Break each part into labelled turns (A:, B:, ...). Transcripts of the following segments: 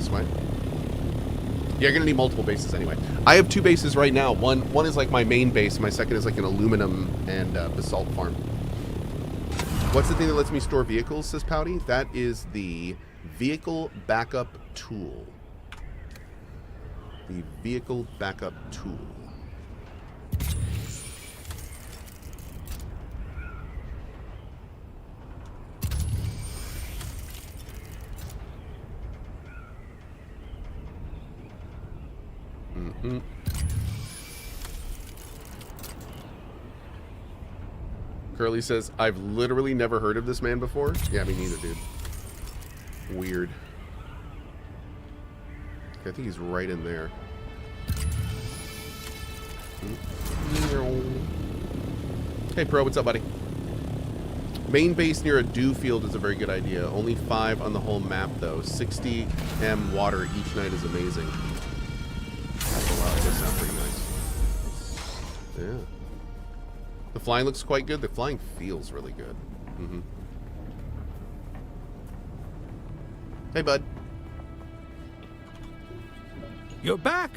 A: this way. Yeah, you're gonna need multiple bases anyway. I have 2 bases right now. One is like my main base. My second is like an aluminum and basalt farm. What's the thing that lets me store vehicles, says Pouty? That is the vehicle backup tool. The vehicle backup tool. Mm-hmm. Curly says, I've literally never heard of this man before. Yeah, me neither, dude. Weird. Okay, I think he's right in there. Hey, Pro, what's up, buddy? Main base near a dew field is a very good idea. Only 5 on the whole map, though. 60 M water each night is amazing. Oh, wow, that does sound pretty nice. Yeah. The flying looks quite good. The flying feels really good. Mm-hmm. Hey, bud.
B: You're back!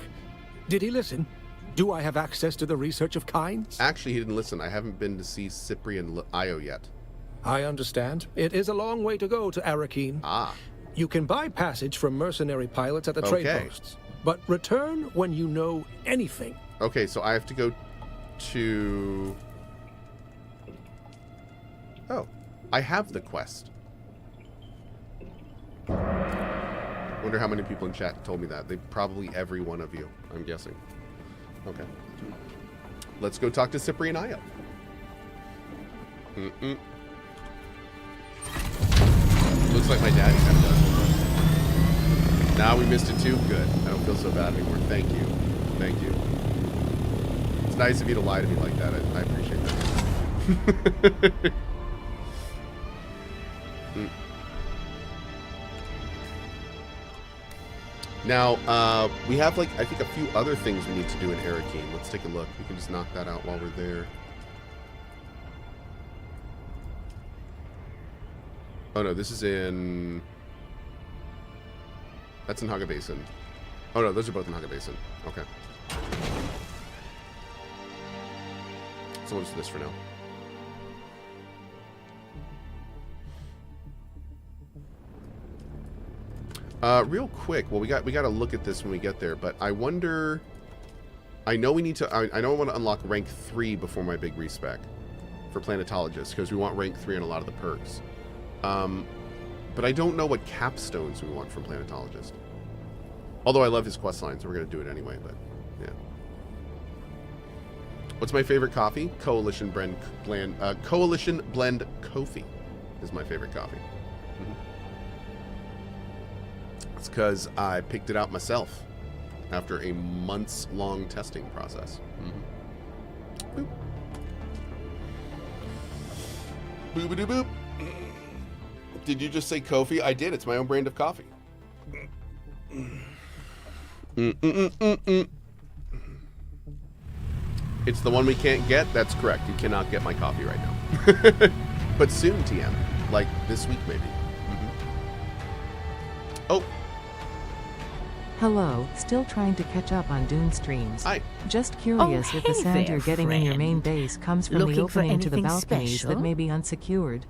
B: Did he listen? Do I have access to the research of kinds?
A: Actually, he didn't listen. I haven't been to see Cyprien Io yet.
B: I understand. It is a long way to go to Arakeen.
A: Ah.
B: You can buy passage from mercenary pilots at the trade posts, but return when you know anything.
A: Okay, so I have to go to... Oh, I have the quest. Wonder how many people in chat told me that. They probably every one of you, I'm guessing. Okay. Let's go talk to Cyprien Io. Looks like my daddy had done. Now we missed it too. Good. I don't feel so bad anymore. Thank you. Thank you. It's nice of you to lie to me like that. I appreciate that. Now, we have, like, I think a few other things we need to do in Arakeen. Let's take a look. We can just knock that out while we're there. Oh, no, this is in... That's in Haga Basin. Oh, no, those are both in Haga Basin. Okay. So we'll just do this for now. Real quick, well, we got to look at this when we get there, but I wonder... I know we need to... I know I want to unlock rank 3 before my big respec for Planettologist, because we want rank 3 on a lot of the perks. But I don't know what capstones we want from Planettologist. Although I love his quest line, so we're going to do it anyway, but yeah. What's my favorite coffee? Coalition Blend Coffee is my favorite coffee. It's because I picked it out myself after a months-long testing process. Boop. Boop-a-doo-boop. Did you just say Kofi? I did. It's my own brand of coffee. It's the one we can't get? That's correct. You cannot get my coffee right now. But soon, TM. Like this week, maybe. Oh.
C: Hello, still trying to catch up on Dune streams.
A: Hi.
C: Just curious if the sand you're getting in your main base comes from the opening to the balconies that may be unsecured.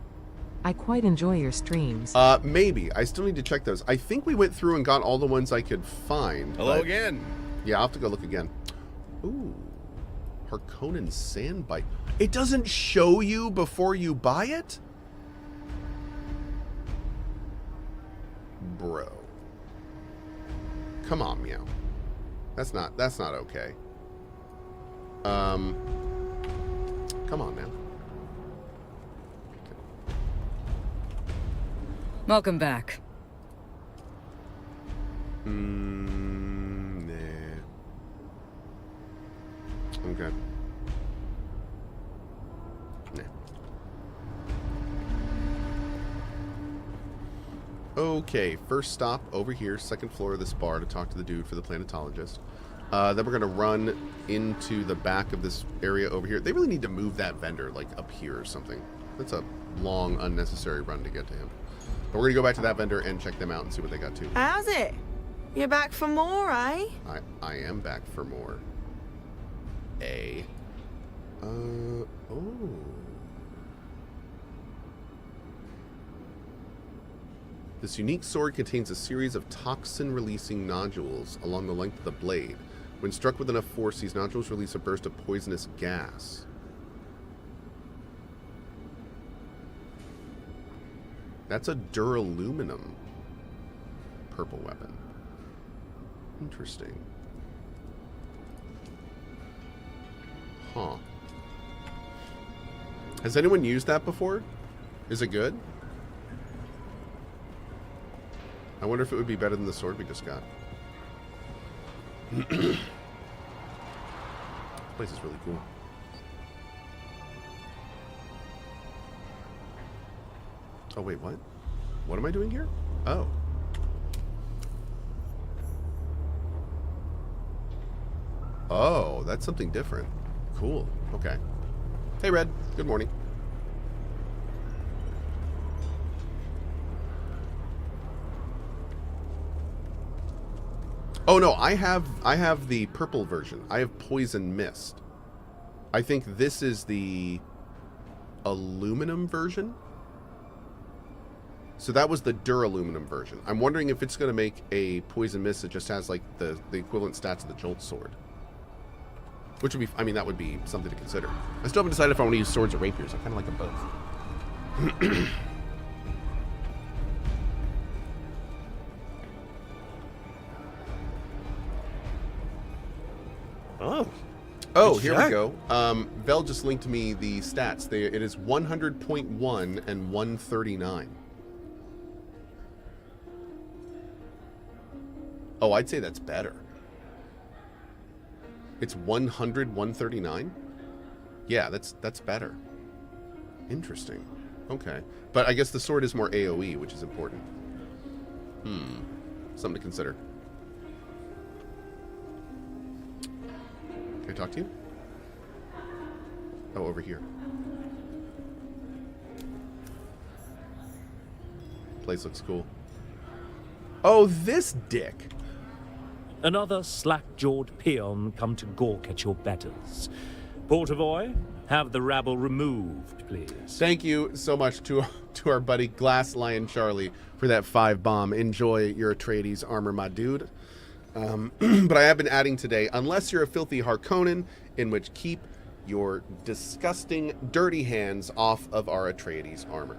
C: I quite enjoy your streams.
A: Maybe. I still need to check those. I think we went through and got all the ones I could find.
D: Hello again.
A: Yeah, I'll have to go look again. Ooh. Harkonnen Sandbite. It doesn't show you before you buy it? Bro. Come on, Meow. That's not okay. Come on now.
E: Welcome back.
A: Nah. Okay. Nah. Okay, first stop over here, second floor of this bar to talk to the dude for the Planettologist. Then we're going to run into the back of this area over here. They really need to move that vendor, like, up here or something. That's a long, unnecessary run to get to him. But we're going to go back to that vendor and check them out and see what they got too.
F: How's it?
D: You're back for more, eh?
A: I am back for more. Oh. This unique sword contains a series of toxin-releasing nodules along the length of the blade. When struck with enough force, these nodules release a burst of poisonous gas. That's a duraluminum purple weapon. Interesting. Huh. Has anyone used that before? Is it good? I wonder if it would be better than the sword we just got. This place is really cool. Oh, wait, what? What am I doing here? Oh. Oh, that's something different. Cool. Okay. Hey, Red. Good morning. Oh no, I have the purple version. I have Poison Mist. I think this is the aluminum version. So that was the duraluminum version. I'm wondering if it's going to make a Poison Mist that just has like the equivalent stats of the Jolt Sword. Which would be, I mean, that would be something to consider. I still haven't decided if I want to use swords or rapiers. I kind of like them both. Oh, here we go. Vel just linked me the stats. It is 100.1 and 139. Oh, I'd say that's better. It's 100, 139? Yeah, that's better. Interesting. Okay. But I guess the sword is more AoE, which is important. Something to consider. Can I talk to you? Oh, over here. Place looks cool. Oh, this dick!
E: Another slack-jawed peon come to gawk at your betters. Portavoy, have the rabble removed, please.
A: Thank you so much to our buddy Glass Lion Charlie for that 5 bomb. Enjoy your Atreides armor, my dude. But I have been adding today, unless you're a filthy Harkonnen, in which keep your disgusting, dirty hands off of our Atreides armor.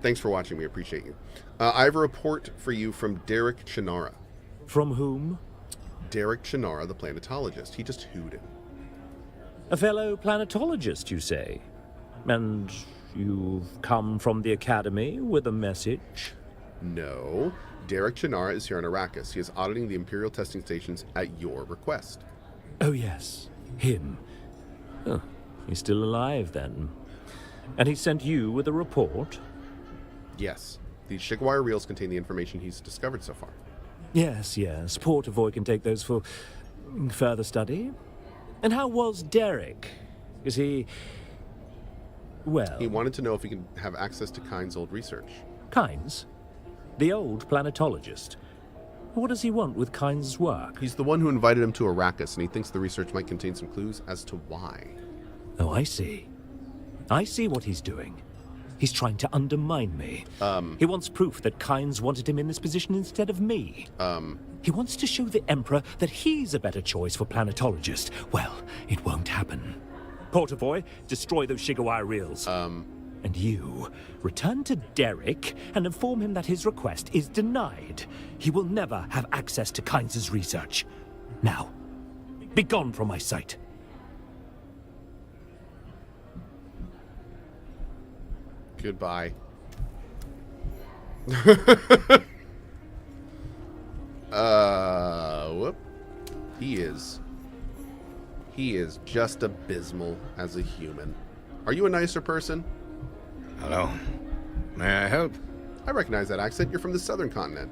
A: Thanks for watching. We appreciate you. I have a report for you from Derek Chinara.
E: From whom?
A: Derek Chinara, the Planettologist. He just hooed him.
E: A fellow planetologist, you say? And you've come from the Academy with a message?
A: No. Derek Chinara is here on Arrakis. He is auditing the Imperial testing stations at your request.
E: Oh, yes. Him. Oh, he's still alive, then. And he sent you with a report?
A: Yes. These Shigwire reels contain the information he's discovered so far.
E: Yes, yes. Portavoy can take those for further study. And how was Derek? Is he... well...
A: He wanted to know if he can have access to Kyne's old research.
E: Kyne's? The old planetologist. What does he want with Kyne's work?
A: He's the one who invited him to Arrakis, and he thinks the research might contain some clues as to why.
E: Oh, I see. I see what he's doing. He's trying to undermine me. He wants proof that Kyne's wanted him in this position instead of me. He wants to show the Emperor that he's a better choice for planetologist. Well, it won't happen. Portavoy, destroy those Shigawire reels. And you, return to Derek and inform him that his request is denied. He will never have access to Kynes' research. Now, be gone from my sight.
A: Goodbye. Whoop. He is just abysmal as a human. Are you a nicer person?
F: Hello. May I help?
A: I recognize that accent. You're from the southern continent.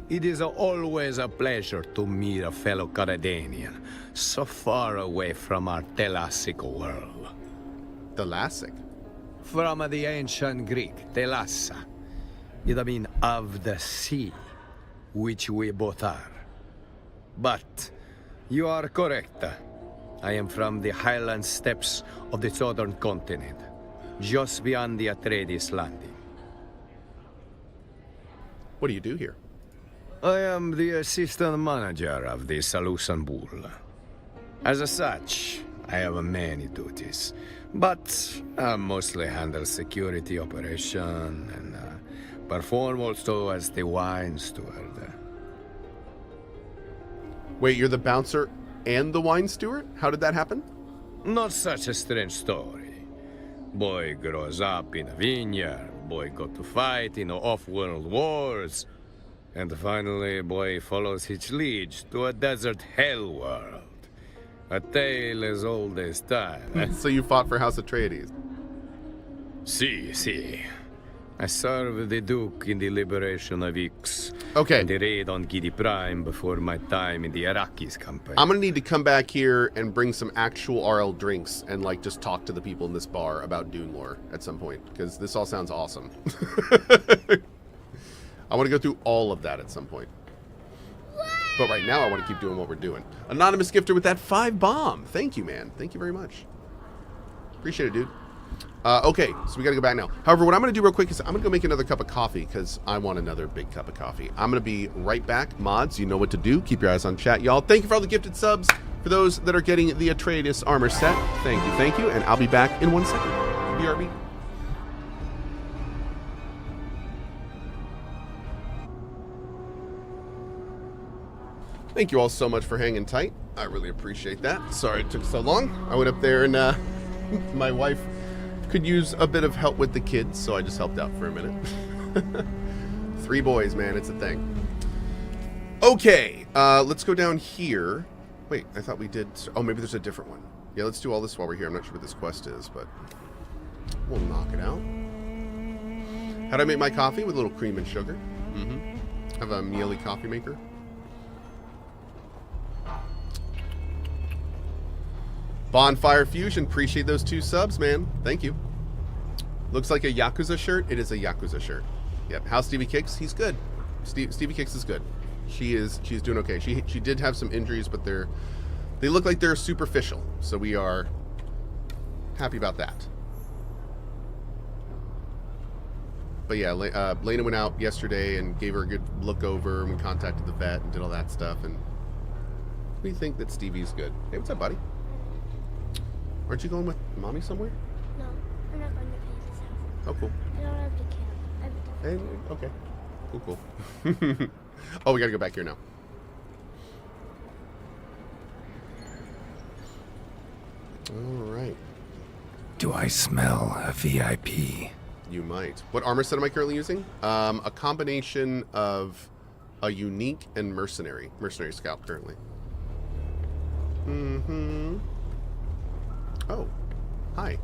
F: It is always a pleasure to meet a fellow Caradanian, so far away from our Thalassic world.
A: Thalassic?
F: From the ancient Greek, Thalassa. It means of the sea. which we both are. But you are correct. I am from the highland steppes of the southern continent, just beyond the Atreides landing.
A: What do you do here?
F: I am the assistant manager of the Salusan Bull. As such, I have many duties, but I mostly handle security operation and perform also as the wine steward.
A: Wait, you're the bouncer and the wine steward? How did that happen?
F: Not such a strange story. Boy grows up in a vineyard, boy got to fight in off-world wars, and finally boy follows his liege to a desert hell world. A tale as old as time.
A: So you fought for House Atreides?
F: Si. I served the Duke in the liberation of Ix.
A: Okay.
F: And the raid on Gidi Prime before my time in the Iraqis campaign.
A: I'm gonna need to come back here and bring some actual RL drinks and like just talk to the people in this bar about Dune lore at some point, because this all sounds awesome. I want to go through all of that at some point. But right now I want to keep doing what we're doing. Anonymous gifter with that 5 bomb. Thank you, man. Thank you very much. Appreciate it, dude. Okay, so we got to go back now. However, what I'm going to do real quick is I'm going to go make another cup of coffee because I want another big cup of coffee. I'm going to be right back. Mods, you know what to do. Keep your eyes on chat, y'all. Thank you for all the gifted subs. For those that are getting the Atreides armor set, thank you. And I'll be back in 1 second. BRB. Thank you all so much for hanging tight. I really appreciate that. Sorry it took so long. I went up there and my wife could use a bit of help with the kids, so I just helped out for a minute. 3 boys, man, it's a thing. Okay, let's go down here. Wait, I thought we did... Oh, maybe there's a different one. Yeah, let's do all this while we're here. I'm not sure what this quest is, but we'll knock it out. How do I make my coffee? With a little cream and sugar. I have a Miele coffee maker. Bonfire Fusion, appreciate those 2 subs, man. Thank you. Looks like a Yakuza shirt. It is a Yakuza shirt. Yep. How's Stevie Kicks? He's good. Stevie Kicks is good. She's doing okay. She did have some injuries, but they look like they're superficial. So we are happy about that. But yeah, Lena went out yesterday and gave her a good look over, and we contacted the vet and did all that stuff, and we think that Stevie's good. Hey, what's up, buddy? Aren't you going with mommy somewhere?
D: No, I'm not going to Paige's house.
A: Oh, cool.
D: I don't have to camp. I have to...
A: Okay. Cool. Oh, we gotta go back here now. Alright.
G: Do I smell a VIP?
A: You might. What armor set am I currently using? A combination of a unique and mercenary. Mercenary scalp currently. Oh, hi.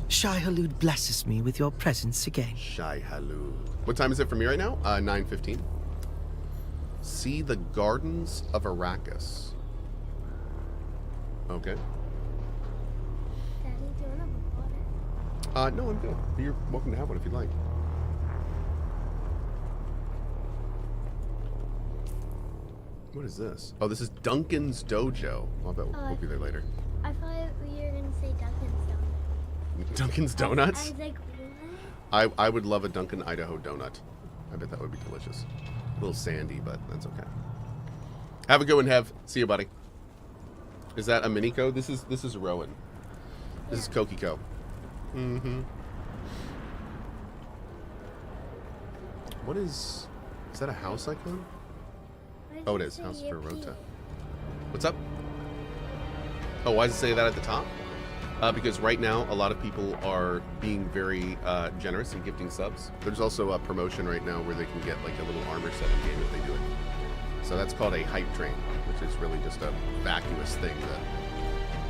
H: Shai-Hulud blesses me with your presence again.
A: Shai-Hulud. What time is it for me right now? 9:15. See the Gardens of Arrakis. Okay.
D: Daddy, do you want a water?
A: No, I'm good. You're welcome to have one if you'd like. What is this? Oh, this is Duncan's Dojo. Well, I bet we'll be there later.
D: I thought you were going to say Dunkin's Donuts.
A: Dunkin's Donuts?
D: I was like, what?
A: I would love a Dunkin' Idaho donut. I bet that would be delicious. A little sandy, but that's okay. Have a good one, Hev. See you, buddy. Is that a Miniko? This is Rowan. This is Kokiko. What is that a house icon? Oh, it is. House for Rota. What's up? Oh, why does it say that at the top? Because right now, a lot of people are being very generous and gifting subs. There's also a promotion right now where they can get like a little armor set in game if they do it. So that's called a hype train, which is really just a vacuous thing that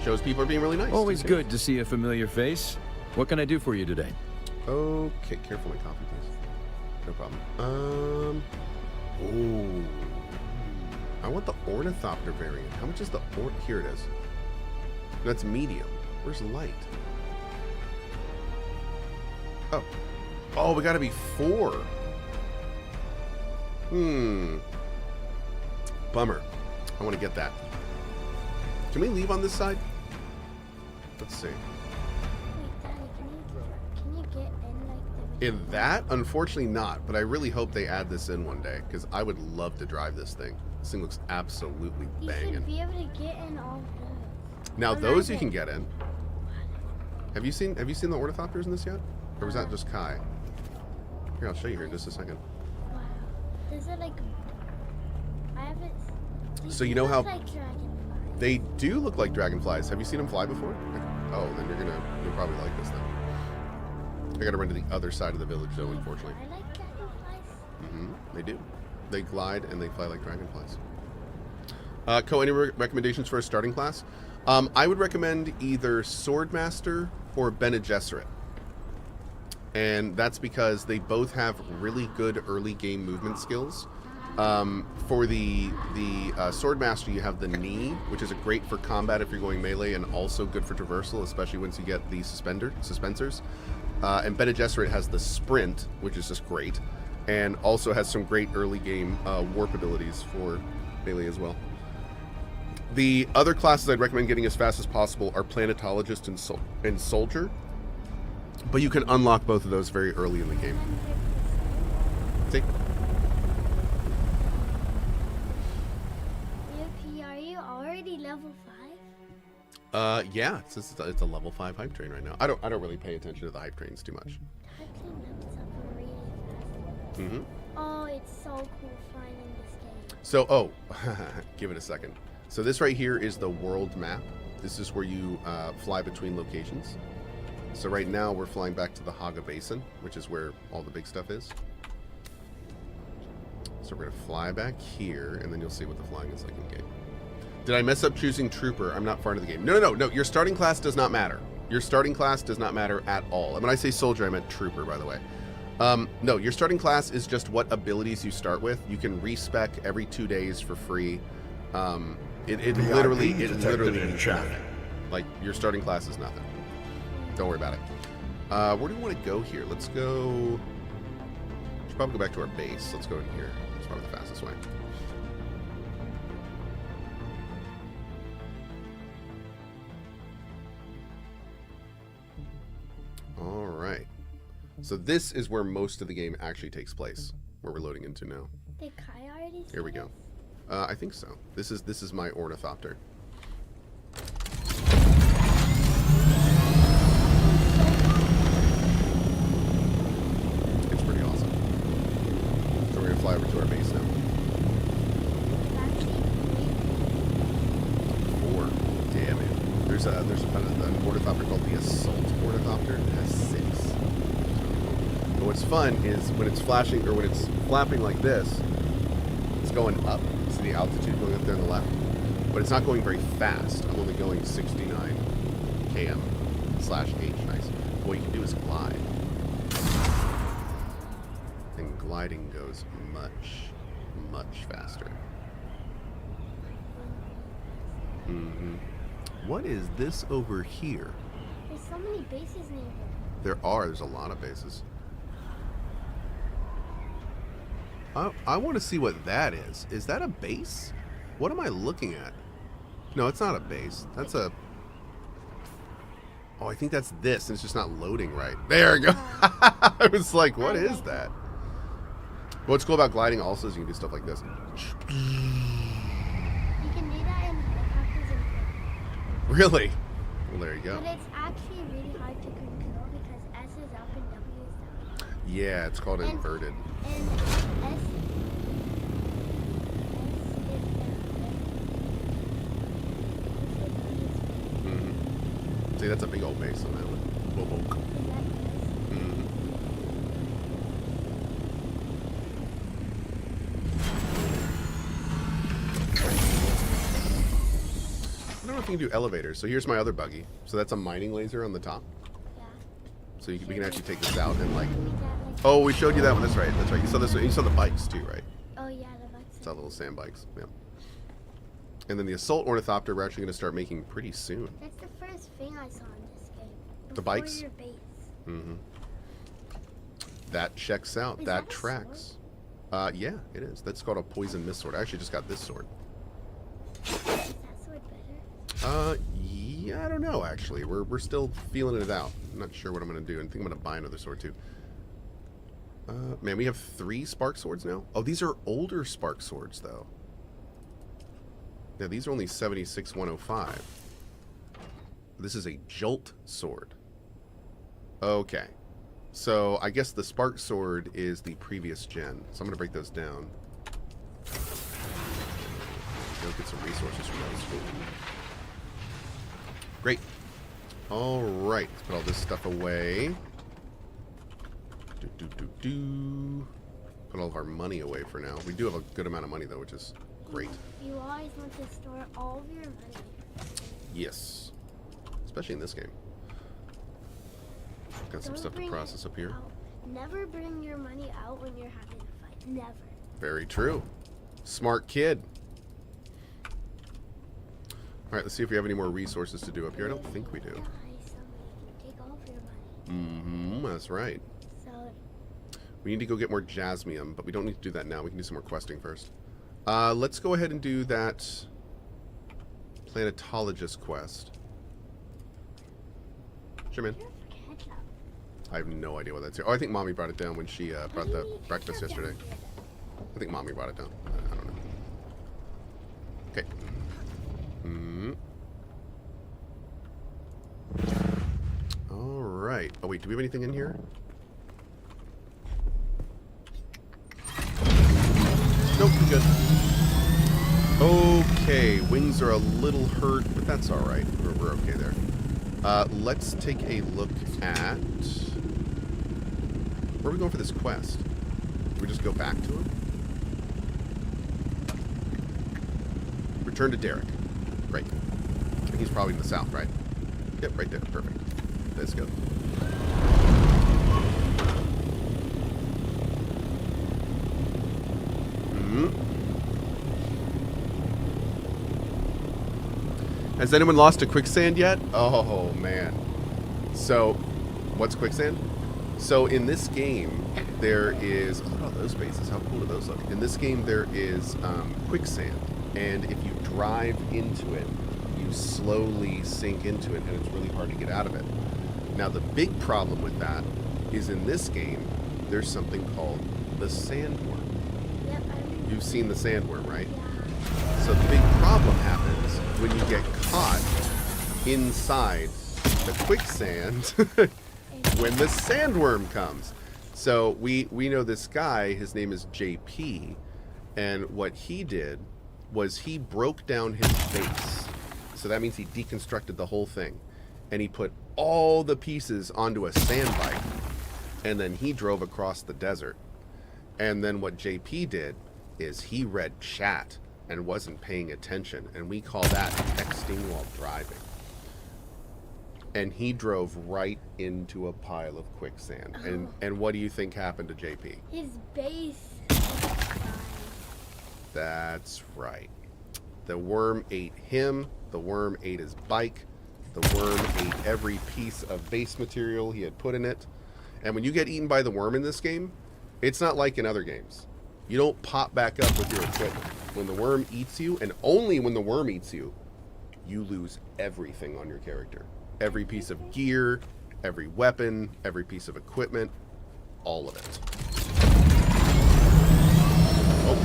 A: shows people are being really nice.
G: Always good to see a familiar face. What can I do for you today?
A: Okay, careful with coffee, please. No problem. Oh, I want the Ornithopter variant. How much is the Here it is. That's medium. Where's light? Oh, we gotta be 4. Bummer. I want to get that. Can we leave on this side? Let's see.
D: Wait, Daddy, can you get in like the...
A: In that? Unfortunately not, but I really hope they add this in one day, because I would love to drive this thing. This thing looks absolutely banging.
D: You should be able to get in all of those.
A: Now those you can get in. Have you seen the ornithopters in this yet? Or was that just Kai? Here, I'll show you here in just a second.
D: Wow. Is it like... I haven't...
A: So you know how...
D: Like dragonflies.
A: They do look like dragonflies. Have you seen them fly before? Oh, then you'll probably like this then. I gotta run to the other side of the village though, unfortunately.
D: I like dragonflies.
A: They do. They glide and they fly like dragonflies. Cohh, any recommendations for a starting class? I would recommend either Swordmaster or Bene Gesserit. And that's because they both have really good early game movement skills. For the Swordmaster, you have the knee, which is great for combat if you're going melee, and also good for traversal, especially once you get the suspensors. And Bene Gesserit has the sprint, which is just great, and also has some great early game warp abilities for melee as well. The other classes I'd recommend getting as fast as possible are Planettologist and Soldier, but you can unlock both of those very early in the game. See?
D: Are you already level 5?
A: Yeah, it's a level 5 hype train right now. I don't really pay attention to the hype trains too much.
D: Hype train levels up really fast. Oh, it's so cool flying in this game.
A: So, give it a second. So this right here is the world map. This is where you fly between locations. So right now we're flying back to the Haga Basin, which is where all the big stuff is. So we're gonna fly back here, and then you'll see what the flying is like in game. Did I mess up choosing Trooper? I'm not far into the game. No. Your starting class does not matter. Your starting class does not matter at all. And when I say Soldier, I meant Trooper, by the way. No, your starting class is just what abilities you start with. You can respec every 2 days for free. It literally means nothing. Like, your starting class is nothing. Don't worry about it. Where do we want to go here? Let's go... Should probably go back to our base. Let's go in here. It's probably the fastest way. Alright. So this is where most of the game actually takes place. Where we're loading into now.
D: Did Kai already
A: Here we go. I think so. This is my Ornithopter. It's pretty awesome. So we're gonna fly over to our base now. 4. Damn it. There's an Ornithopter called the Assault Ornithopter. It has 6. But what's fun is when it's flashing or when it's flapping like this, it's going up. See the altitude going up there on the left? But it's not going very fast. I'm only going 69 km/h. Nice. What you can do is glide. And gliding goes much, much faster. What is this over here?
D: There's so many bases near here.
A: There's a lot of bases. I want to see what that is. Is that a base? What am I looking at? No, it's not a base. That's a... Oh, I think that's this, and it's just not loading right. There we go. I was like, what is that? What's cool about gliding also is you can do stuff like this.
D: You can do that in helicopters and
A: Really? Well, there you go.
D: But it's actually really hard to control because S is up and W is down.
A: Yeah, it's called inverted.
D: And S is down.
A: See, that's a big old base on that one. Whoa. I don't know if you can do elevators. So here's my other buggy. So that's a mining laser on the top.
D: Yeah.
A: So we can actually take this out and like... Oh, we showed you that one. That's right. That's right. You saw this. You saw the bikes too, right?
D: Oh yeah, the bikes.
A: It's our little sand bikes. Yeah. And then the Assault Ornithopter we're actually going to start making pretty soon.
D: That's the first thing I saw in this game.
A: The bikes?
D: Your base.
A: That checks out.
D: Is
A: that
D: that a
A: tracks. Yeah, it is. That's called a poison mist sword. I actually just got this sword.
D: Is that sword better?
A: Yeah, I don't know, actually. We're still feeling it out. I'm not sure what I'm going to do. I think I'm going to buy another sword, too. Man, we have 3 spark swords now? Oh, these are older spark swords, though. Yeah, these are only 76,105. This is a jolt sword. Okay. So, I guess the spark sword is the previous gen. So, I'm going to break those down. Go get some resources from those. Cool. Great. Alright, let's put all this stuff away. Put all of our money away for now. We do have a good amount of money, though, which is great.
D: You always want to store all of your money.
A: Yes. Especially in this game. Got some stuff to process up here.
D: Never bring your money out when you're having a fight. Never.
A: Very true. Smart kid. Alright, let's see if we have any more resources to do up here. I don't think we do.
D: Take all of your money.
A: That's right.
D: So
A: we need to go get more jasmium, but we don't need to do that now. We can do some more questing first. Let's go ahead and do that Planettologist quest. Sure, man. I have no idea what that's here. Oh, I think Mommy brought it down when she brought the breakfast yesterday. I think Mommy brought it down. I don't know. Okay. Alright. Oh, wait. Do we have anything in here? Nope, we're good. Okay. Wings are a little hurt, but that's alright. We're okay there. Let's take a look at... Where are we going for this quest? Do we just go back to him? Return to Derek. Great. And he's probably in the south, right? Yep, right there. Perfect. Let's go. Has anyone lost to quicksand yet? Oh, man. So, what's quicksand? So, in this game, there is... Look at all those bases. How cool do those look? In this game, there is quicksand. And if you drive into it, you slowly sink into it, and it's really hard to get out of it. Now, the big problem with that is in this game, there's something called the sandworm.
D: Yep,
A: You've seen the sandworm, right? Yeah. So the big problem happens when you get caught inside the quicksand when the sandworm comes. So we know this guy, his name is JP, and what he did was he broke down his base. So that means he deconstructed the whole thing. And he put all the pieces onto a sand bike. And then he drove across the desert. And then what JP did is he read chat and wasn't paying attention. And we call that texting while driving. And he drove right into a pile of quicksand. And what do you think happened to JP?
D: His base.
A: That's right. The worm ate him. The worm ate his bike. The worm ate every piece of base material he had put in it. And when you get eaten by the worm in this game, it's not like in other games. You don't pop back up with your equipment. When the worm eats you, and only when the worm eats you, you lose everything on your character. Every piece of gear, every weapon, every piece of equipment, all of it. Oh,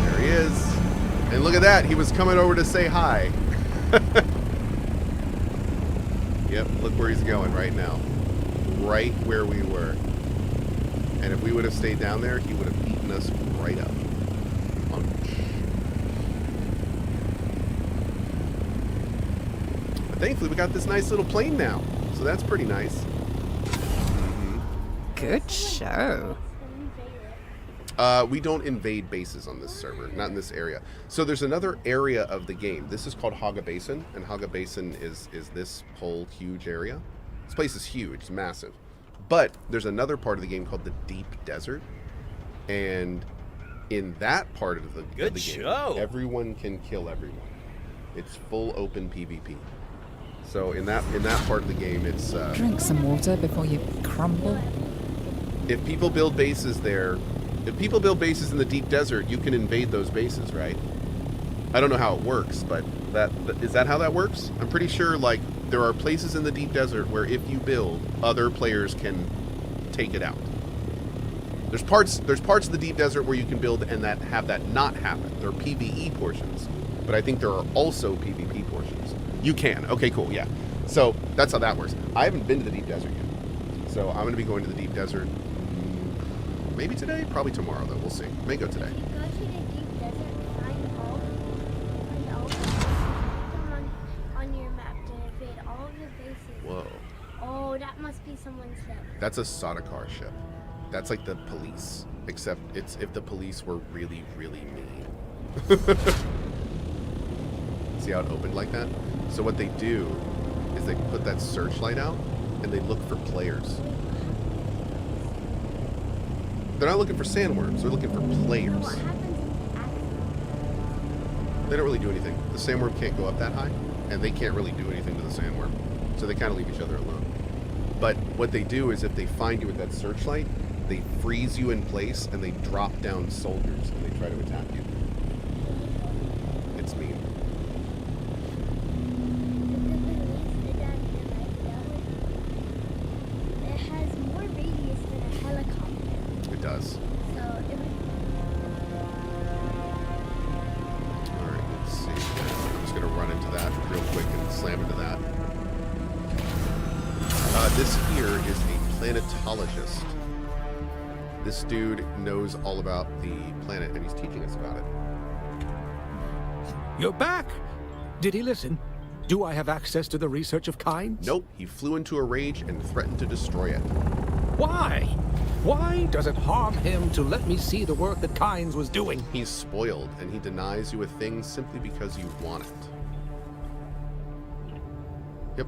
A: there he is. And look at that, he was coming over to say hi. Yep, look where he's going right now. Right where we were. And if we would have stayed down there, he would have eaten us right up. But thankfully, we got this nice little plane now. So that's pretty nice.
I: Good show.
A: We don't invade bases on this server, not in this area. So there's another area of the game. This is called Haga Basin, and Haga Basin is this whole huge area. This place is huge, it's massive. But there's another part of the game called the Deep Desert, and in that part of the game, everyone can kill everyone. It's full open PvP. So in that part of the game, it's
I: drink some water before you crumble.
A: If people build bases there, If people build bases in the deep desert, you can invade those bases, right? I don't know how it works, but is that how that works? I'm pretty sure, like, there are places in the deep desert where if you build, other players can take it out. There's parts of the deep desert where you can build and that have that not happen. There are PvE portions, but I think there are also PvP portions. You can. Okay, cool. Yeah. So that's how that works. I haven't been to the deep desert yet, so I'm going to be going to the deep desert maybe today, probably tomorrow though. We'll see. May go today.
D: Go to the deep desert, find all on your map to invade all of the bases.
A: Whoa.
D: Oh, that must be someone's ship.
A: That's a Sardaukar ship. That's like the police, except it's if the police were really, really mean. See how it opened like that? So what they do is they put that searchlight out and they look for players. They're not looking for sandworms, they're looking for players.
D: So what happens if they accident?
A: They don't really do anything. The sandworm can't go up that high, and they can't really do anything to the sandworm. So they kind of leave each other alone. But what they do is if they find you with that searchlight, they freeze you in place and they drop down soldiers and they try to attack you. It's mean.
D: It has more radius than a helicopter.
A: It does.
D: So it would...
A: Alright, let's see. I'm just going to run into that real quick and slam into that. This here is a planetologist. This dude knows all about the planet and he's teaching us about it.
B: You're back! Did he listen? Do I have access to the research of Kynes?
A: Nope, he flew into a rage and threatened to destroy it.
B: Why? Why does it harm him to let me see the work that Kynes was doing?
A: He's spoiled and he denies you a thing simply because you want it. Yep.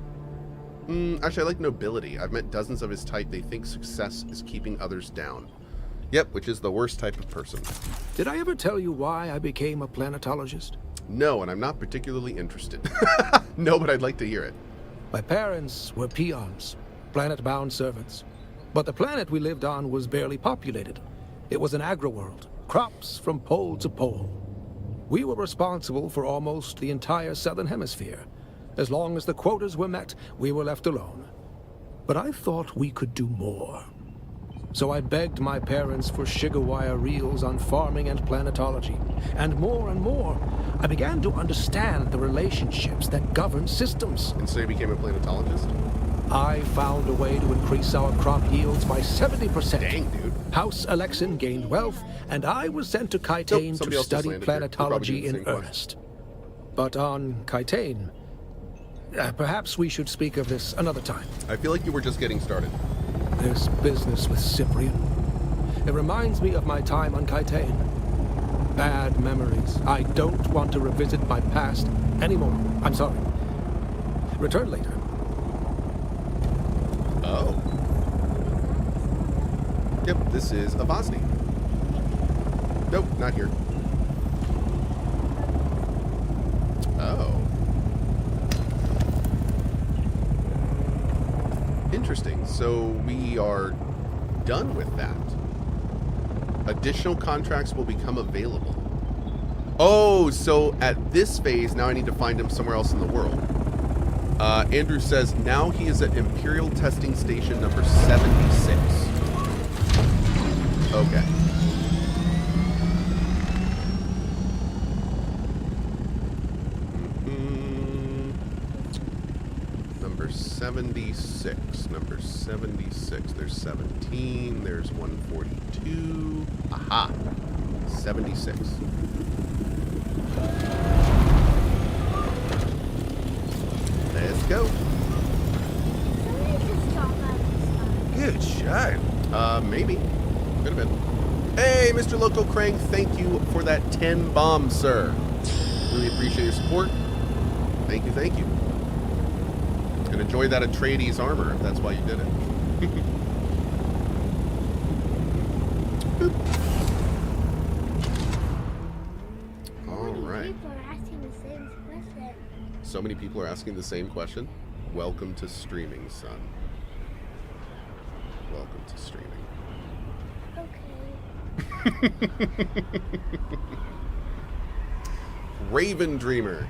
A: Actually, I like nobility. I've met dozens of his type. They think success is keeping others down. Yep, which is the worst type of person.
B: Did I ever tell you why I became a planetologist?
A: No, and I'm not particularly interested. No, but I'd like to hear it.
B: My parents were peons, planet-bound servants. But the planet we lived on was barely populated. It was an agri-world, crops from pole to pole. We were responsible for almost the entire southern hemisphere. As long as the quotas were met, we were left alone. But I thought we could do more. So I begged my parents for sugar wire reels on farming and planetology. And more, I began to understand the relationships that govern systems.
A: And so you became a planetologist?
B: I found a way to increase our crop yields by 70%.
A: Dang, dude.
B: House Alexin gained wealth, and I was sent to Kytane to study planetology in earnest. But on Kytane, perhaps we should speak of this another time.
A: I feel like you were just getting started.
B: This business with Cyprien. It reminds me of my time on Kytane. Bad memories. I don't want to revisit my past anymore. I'm sorry. Return later.
A: Oh. Yep, this is Avosny. Nope, not here. Oh. Interesting. So we are done with that. Additional contracts will become available. Oh, so at this phase, now I need to find him somewhere else in the world. Andrew says now he is at Imperial Testing Station number 76. Okay. Number 76. Number 76. There's 17. There's 142. Aha. 76. Let's go.
D: Somebody just drop out of the sky.
A: Good shot. Maybe. Could have been. Hey, Mr. Loco Crank, thank you for that 10 bombs, sir. Really appreciate your support. Thank you, thank you. And enjoy that Atreides armor if that's why you did it. All right.
D: People are asking the same question.
A: So many people are asking the same question. Welcome to streaming, son. Welcome to streaming.
D: Okay.
A: Raven Dreamer.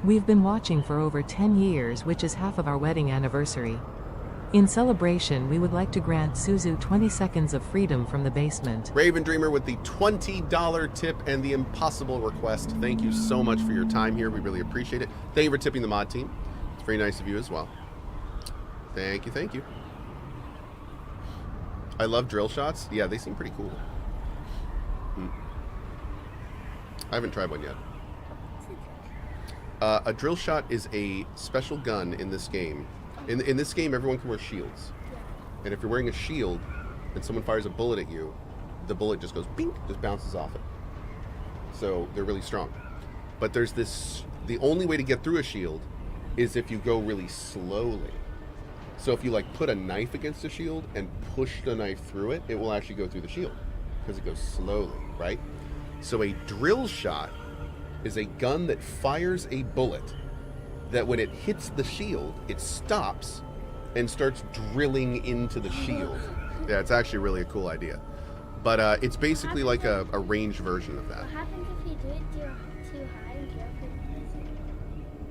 C: We've been watching for over 10 years, which is half of our wedding anniversary. In celebration, we would like to grant Suzu 20 seconds of freedom from the basement.
A: Raven Dreamer with the $20 tip and the impossible request. Thank you so much for your time here. We really appreciate it. Thank you for tipping the mod team. It's very nice of you as well. Thank you, thank you. I love drill shots. Yeah, they seem pretty cool. I haven't tried one yet. A drill shot is a special gun in this game. In this game, everyone can wear shields. And if you're wearing a shield and someone fires a bullet at you, the bullet just goes bing, just bounces off it. So they're really strong. But there's this, the only way to get through a shield is if you go really slowly. So if you like put a knife against a shield and push the knife through it, it will actually go through the shield because it goes slowly, right? So a drill shot is a gun that fires a bullet that when it hits the shield, it stops and starts drilling into the shield. Yeah, it's actually really a cool idea. But it's basically like a ranged version of that.
D: What happens if you do it too high and carefully?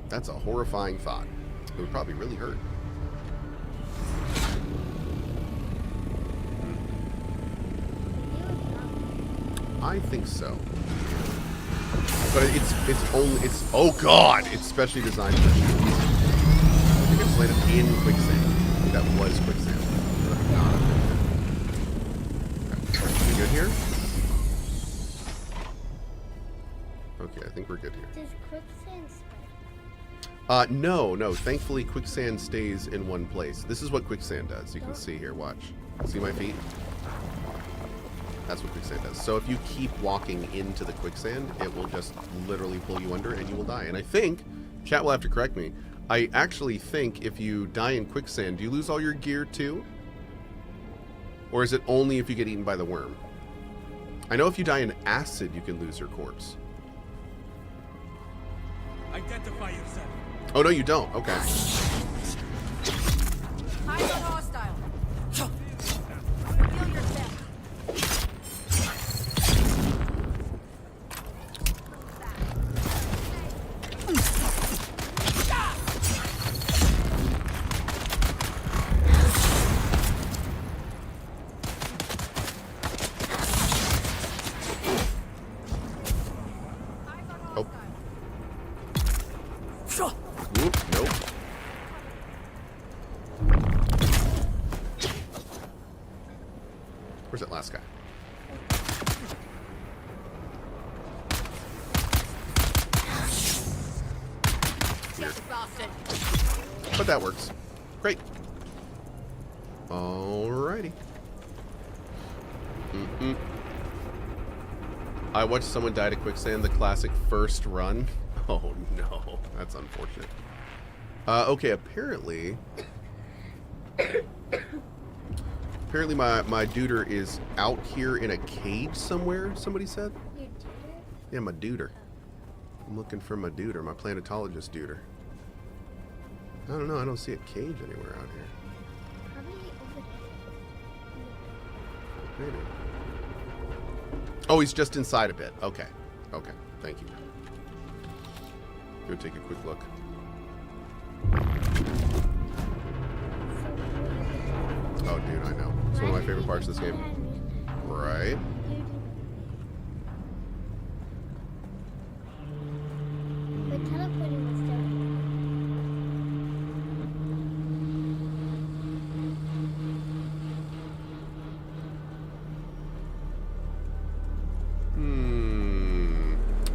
A: That's a horrifying thought. It would probably really hurt. I think so. But it's oh god, it's specially designed for shields. I think it's landed in quicksand. I think that was quicksand. We good here? Okay, I think we're good here.
D: Does quicksand spread?
A: No. Thankfully, quicksand stays in one place. This is what quicksand does. You can see here, watch. See my feet? That's what quicksand does. So if you keep walking into the quicksand, it will just literally pull you under and you will die. And I think, chat will have to correct me, I actually think if you die in quicksand, do you lose all your gear too? Or is it only if you get eaten by the worm? I know if you die in acid, you can lose your corpse.
I: Identify yourself.
A: Oh, no, you don't. Okay.
I: Eyes on hostile. Reveal yourself.
A: Whoop, nope. Where's that last guy? Weird. But that works. Great. Alrighty. I watched someone die to quicksand, the classic first run. Oh no, that's unfortunate. Okay, apparently my duder is out here in a cage somewhere, somebody said?
D: Your duder?
A: Yeah, my duder. I'm looking for my duder, my planetologist duder. I don't know, I don't see a cage anywhere out here.
D: Probably over there.
A: Maybe. Oh, he's just inside a bit. Okay. Okay, thank you. Go take a quick look. Oh, dude, I know. It's one of my favorite parts of this game. Right?
D: But teleporting was done.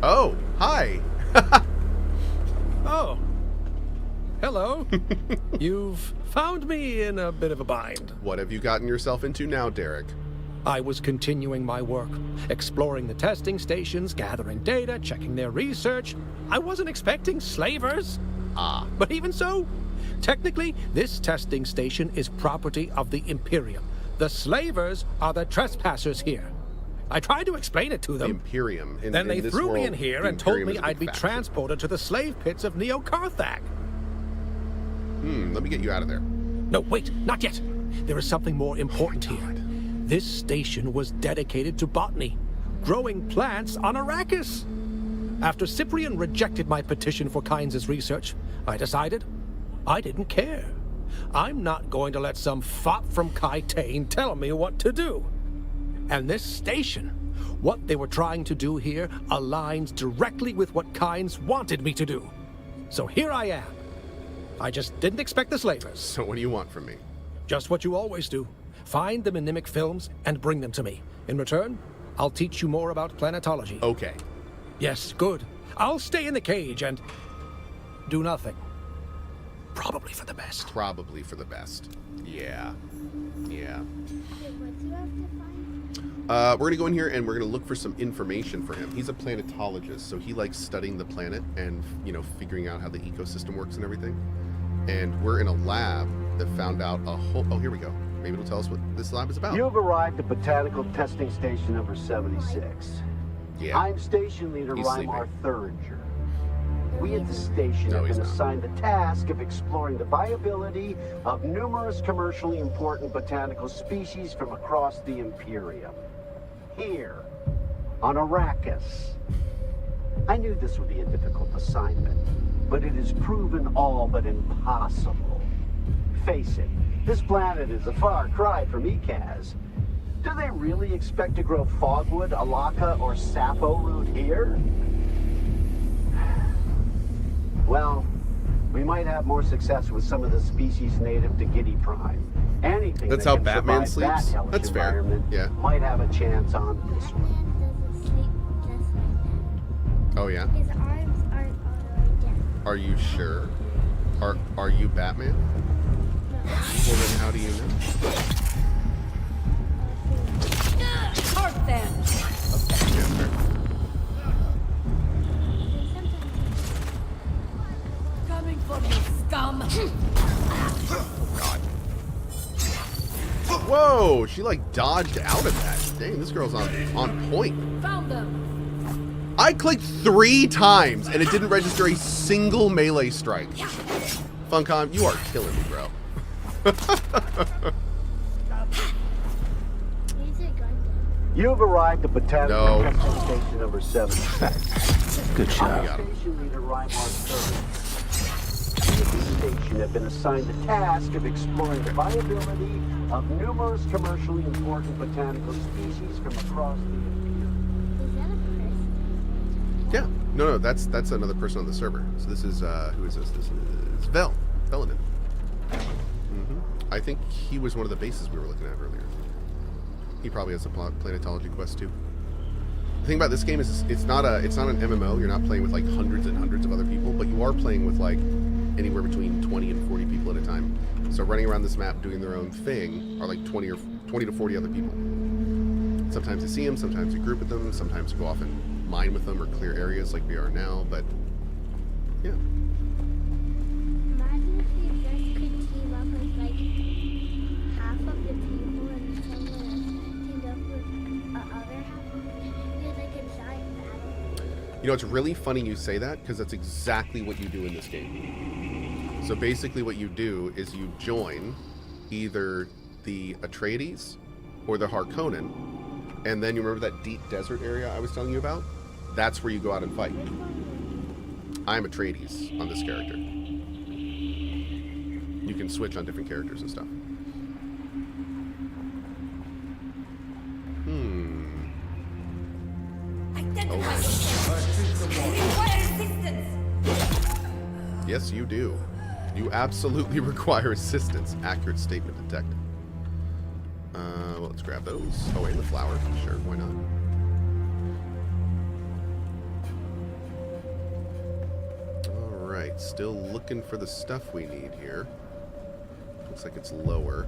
A: Oh, hi.
B: Oh. Hello. You've found me in a bit of a bind.
A: What have you gotten yourself into now, Derek?
B: I was continuing my work, exploring the testing stations, gathering data, checking their research. I wasn't expecting slavers.
A: Ah.
B: But even so, technically, this testing station is property of the Imperium. The slavers are the trespassers here. I tried to explain it to
A: The
B: them.
A: Imperium.
B: Then they threw me in here and told me I'd be
A: faction.
B: transported to the slave pits of Neo-Carthag.
A: Let me get you out of there.
B: No, wait, not yet. There is something more important here. This station was dedicated to botany, growing plants on Arrakis. After Cyprien rejected my petition for Kynes' research, I decided I didn't care. I'm not going to let some fop from Kytane tell me what to do. And this station, what they were trying to do here, aligns directly with what Kynes wanted me to do. So here I am. I just didn't expect the slavers.
A: So what do you want from me?
B: Just what you always do. Find the mnemic films and bring them to me. In return, I'll teach you more about planetology.
A: Okay.
B: Yes, good. I'll stay in the cage and do nothing. Probably for the best.
A: Probably for the best. Yeah. Yeah.
D: Okay, what do you have to find?
A: We're going to go in here and we're going to look for some information for him. He's a planetologist, so he likes studying the planet and, you know, figuring out how the ecosystem works and everything. And we're in a lab that found out a whole... Oh, here we go. Maybe it'll tell us what this lab is about.
J: You've arrived at Botanical Testing Station number 76.
A: Yeah.
J: I'm Station Leader
A: He's
J: Reimar
A: sleeping.
J: Thuringer. We at the station
A: No,
J: have
A: he's
J: been
A: not.
J: assigned the task of exploring the viability of numerous commercially important botanical species from across the Imperium. Here, on Arrakis. I knew this would be a difficult assignment, but it has proven all but impossible. Face it, this planet is a far cry from Ikaz. Do they really expect to grow fogwood, alaka, or sappho root here? Well, we might have more success with some of the species native to Giddy Prime. Anything
A: That's
J: that
A: how
J: can
A: Batman
J: survive that
A: sleeps?
J: hellish
A: That's fair.
J: environment
A: Yeah.
J: might have a chance on this one.
D: Batman doesn't sleep just like
A: Oh, yeah?
D: that. His arms aren't all the way down.
A: Are you sure? Are you Batman?
D: No.
A: Well, then how do you know?
I: Hurt them!
A: Yeah, fair.
I: Coming for you, scum!
A: Whoa! She like dodged out of that. Dang, this girl's on point.
I: Found them!
A: I clicked 3 times and it didn't register a single melee strike. Funcom, you are killing me, bro.
D: He's a gun.
J: You've arrived at Botanical
A: No.
J: Testing Station number 76.
H: Good
A: We
H: job.
A: got him.
J: Station Leader Reimar Thuringer. The station have been assigned the task of exploring the viability of numerous commercially important botanical species from across the Imperium.
D: Is that a person?
A: Yeah. No, that's another person on the server. So this is, who is this? This is Velanin. I think he was one of the bases we were looking at earlier. He probably has a planetology quest too. The thing about this game is it's not an MMO. You're not playing with like hundreds and hundreds of other people, but you are playing with like anywhere between 20 and 40 people at a time. So running around this map doing their own thing are like 20 to 40 other people. Sometimes you see them, sometimes you group with them, sometimes you go off and mine with them or clear areas like we are now, but yeah.
D: Imagine if you just could team up with like half of the people and someone else teamed up with the other half of the people. You're like a giant battle.
A: You know, it's really funny you say that because that's exactly what you do in this game. So basically what you do is you join either the Atreides or the Harkonnen, and then you remember that deep desert area I was telling you about? That's where you go out and fight. I'm Atreides on this character. You can switch on different characters and stuff.
I: Identify yourself! Require assistance!
A: Yes, you do. You absolutely require assistance. Accurate statement detected. Well, let's grab those. Oh, and the flower. Sure, why not? Alright, still looking for the stuff we need here. Looks like it's lower.